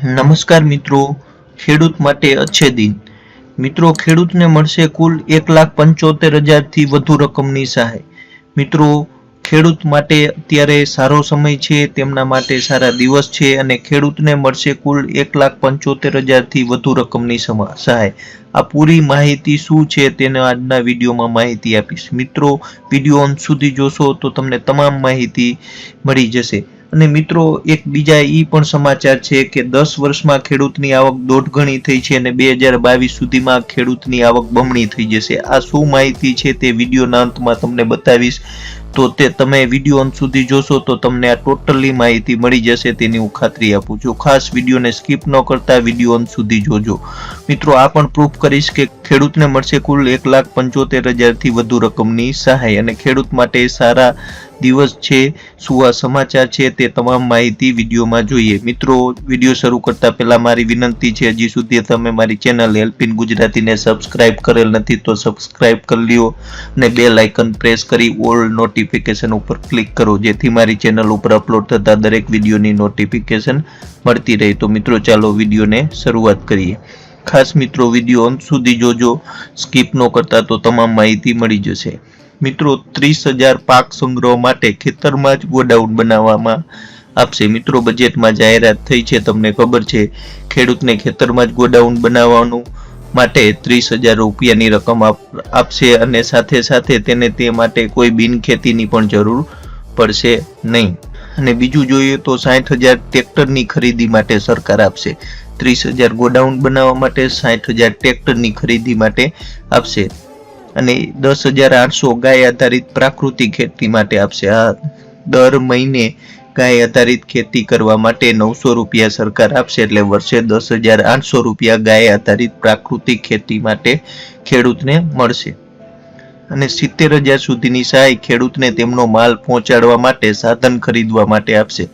નમસ્કાર મિત્રો, ખેડૂત માટે અચ્છે દિન। મિત્રો, ખેડૂતને મળશે કુલ 1,75,000 થી વધુ રકમની સહાય। મિત્રો, ખેડૂત માટે અત્યારે સારો સમય છે, તેમના માટે સારા દિવસ છે અને ખેડૂતને મળશે કુલ 1,75,000 થી વધુ રકમની સહાય। આ પૂરી માહિતી શું છે તેને આજના વિડીયોમાં માહિતી આપીશ। મિત્રો, વિડીયો અંત સુધી જોશો તો તમને તમામ માહિતી મળી જશે। અને મિત્રો, એક બીજા ઈ પણ સમાચાર છે કે 10 વર્ષમાં ખેડૂતની આવક 1.5 ગણી થઈ છે અને 2022 સુધીમાં ખેડૂતની આવક બમણી થઈ જશે। આ શું માહિતી છે તે વિડીયોના અંતમાં તમને બતાવીશ, તો તે તમે વિડીયો અંત સુધી જોશો તો તમને આ ટોટલી માહિતી મળી જશે તેની હું ખાતરી આપું છું। ખાસ વિડીયોને સ્કીપ ન કરતા વિડીયો અંત સુધી જોજો। મિત્રો, આ પણ પ્રૂફ કરીશ કે ખેડૂતને મળશે કુલ 1,75,000 થી વધુ રકમની સહાય અને ખેડૂત માટે સારા દિવસ છે। શું આ સમાચાર છે તે તમામ માહિતી વિડીયોમાં જોઈએ। મિત્રો, વિડીયો શરૂ કરતા પહેલા મારી વિનંતી છે, હજી સુધી તમે મારી ચેનલ હેલ્પિંગ ગુજરાતીને સબસ્ક્રાઇબ કરેલ નથી તો સબસ્ક્રાઇબ કરી લ્યો અને બેલ આઇકન પ્રેસ કરી ઓલ નોટિફિકેશન ઉપર ક્લિક કરો, જેથી મારી ચેનલ ઉપર અપલોડ થતા દરેક વિડીયોની નોટિફિકેશન મળતી રહે। તો મિત્રો, ચાલો વિડીયોને શરૂઆત કરીએ। ખાસ મિત્રો, વિડીયો અંત સુધી જોજો, સ્કીપ ન કરતા તો તમામ માહિતી મળી જશે। મિત્રો, 30,000 પાક સંગ્રહ માટે ખેતરમાં જ ગોડાઉન બનાવવામાં આપશે। મિત્રો, બજેટમાં જાહેરાત થઈ છે, તમને ખબર છે, ખેડૂતને ખેતરમાં જ ગોડાઉન બનાવવાનું માટે 30,000 રૂપિયાની રકમ આપશે અને સાથે સાથે તેને તે માટે કોઈ બિનખેતીની પણ જરૂર પડશે નહીં। અને બીજું જોઈએ તો 60,000 ટ્રેક્ટરની ખરીદી માટે સરકાર આપશે। 30,000 ગોડાઉન બનાવવા માટે 60,000 ટ્રેક્ટરની ખરીદી માટે આપશે અને 10,800 ગાય આધારિત પ્રાકૃતિક ખેતી માટે આપશે। આ દર મહિને ગાય આધારિત ખેતી કરવા માટે 900 રૂપિયા સરકાર આપશે, એટલે વર્ષે 10,800 રૂપિયા ગાય આધારિત પ્રાકૃતિક ખેતી માટે ખેડૂતને મળશે। અને 70,000 સુધીની સહાય ખેડૂતને તેમનો માલ પહોંચાડવા માટે સાધન ખરીદવા માટે આપશે।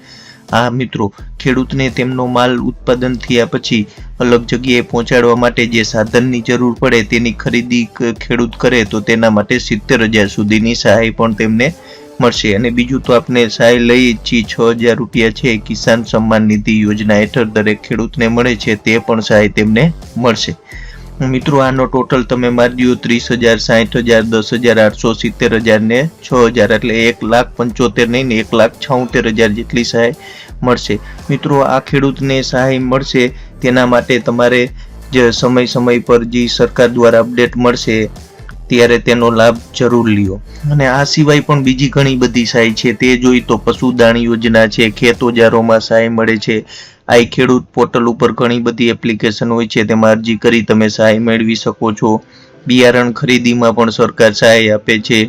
આ મિત્રો, ખેડૂતને તેમનો માલ ઉત્પાદન થયા પછી અલગ જગ્યાએ પહોંચાડવા માટે જે સાધનની જરૂર પડે તેની ખરીદી ખેડૂત કરે તો તેના માટે 70,000 સુધીની સહાય પણ તેમને મળશે। અને બીજું તો આપણે સહાય લઈ 6,000 રૂપિયા છે કિસાન સન્માન નિધિ યોજના હેઠળ દરેક ખેડૂતને મળે છે, તે પણ સહાય તેમને મળશે। મિત્રો, આનો ટોટલ તમે મારી દો 30,000, 60,000, 10,800, 70,000 ને 6,000 એટલે 1,75,000 નહીં ને 1,76,000 જેટલી સહાય મળશે। મિત્રો, આ ખેડૂતને સહાય મળશે તેના માટે તમારે જે સમય પર જે સરકાર દ્વારા અપડેટ મળશે ત્યારે તેનો લાભ જરૂર લ્યો। અને આ સિવાય પણ બીજી ઘણી બધી સહાય છે, તે જોઈ તો પશુદાણ યોજના છે, ખેત ઓજારોમાં સહાય મળે છે। આ ખેડૂત પોર્ટલ ઉપર ઘણી બધી એપ્લિકેશન હોય છે, તેમાં અરજી કરી તમે સહાય મેળવી શકો છો। બિયારણ ખરીદીમાં પણ સરકાર સહાય આપે છે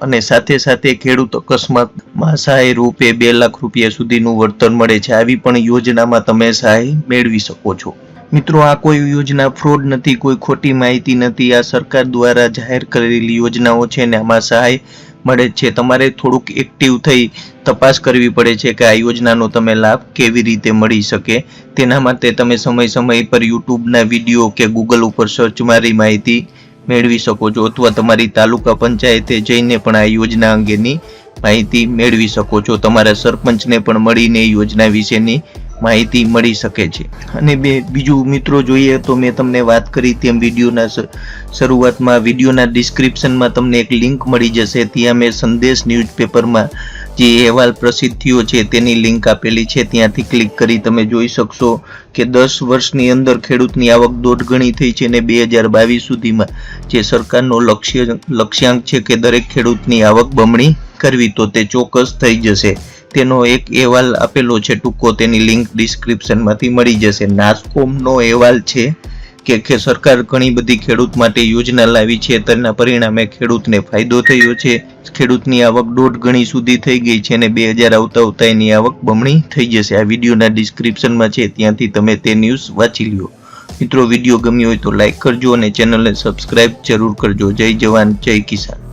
અને સાથે સાથે ખેડૂત અકસ્માતમાં સહાય રૂપે 2 લાખ રૂપિયા સુધીનું વળતર મળે છે। આવી પણ યોજનામાં તમે સહાય મેળવી શકો છો। મિત્રો, આ કોઈ યોજના ફ્રોડ નથી, કોઈ ખોટી માહિતી નથી, આ સરકાર દ્વારા જાહેર કરેલી યોજનાઓ છે ને આમાં સહાય મળે છે। તમારે થોડુંક એક્ટિવ થઈ તપાસ કરવી પડે છે કે આ યોજનાનો તમે લાભ કેવી રીતે મળી શકે। તેના માટે તમે સમય પર યુટ્યુબના વિડીયો કે ગૂગલ ઉપર સર્ચ મારી માહિતી મેળવી શકો છો, અથવા તમારી તાલુકા પંચાયતે જઈને પણ આ યોજના અંગેની માહિતી મેળવી શકો છો। તમારા સરપંચને પણ મળીને યોજના વિશેની માહિતી મળી શકે છે। અને બીજું મિત્રો જોઈએ તો મેં તમને વાત કરી તેમ વિડીયોના શરૂઆતમાં વિડીયોના ડિસ્ક્રિપ્શનમાં તમને એક લિંક મળી જશે, ત્યાં મેં સંદેશ ન્યૂઝપેપરમાં જે અહેવાલ પ્રસિદ્ધ થયો છે તેની લિંક આપેલી છે, ત્યાંથી ક્લિક કરી તમે જોઈ શકશો કે 10 વર્ષની અંદર ખેડૂતની આવક 1.5 ગણી થઈ છે અને 2022 સુધીમાં જે સરકારનો લક્ષ્યાંક છે કે દરેક ખેડૂતની આવક બમણી કરવી, તો તે ચોક્કસ થઈ જશે। તેનો એક અહેવાલ આપેલો છે ટૂંકો, તેની લિંક ડિસ્ક્રિપ્શનમાંથી મળી જશે। નાસ્કોમનો અહેવાલ છે કે સરકાર ઘણી બધી ખેડૂત માટે યોજના લાવી છે, તેના પરિણામે ખેડૂતને ફાયદો થયો છે। ખેડૂતની આવક 1.5 ગણી સુધી થઈ ગઈ છે અને 2000 આવતા એની આવક બમણી થઈ જશે। આ વિડીયોના ડિસ્ક્રિપ્શનમાં છે, ત્યાંથી તમે તે ન્યૂઝ વાંચી લ્યો। મિત્રો, વિડીયો ગમ્યો હોય તો લાઈક કરજો અને ચેનલને સબસ્ક્રાઇબ જરૂર કરજો। જય જવાન, જય કિસાન।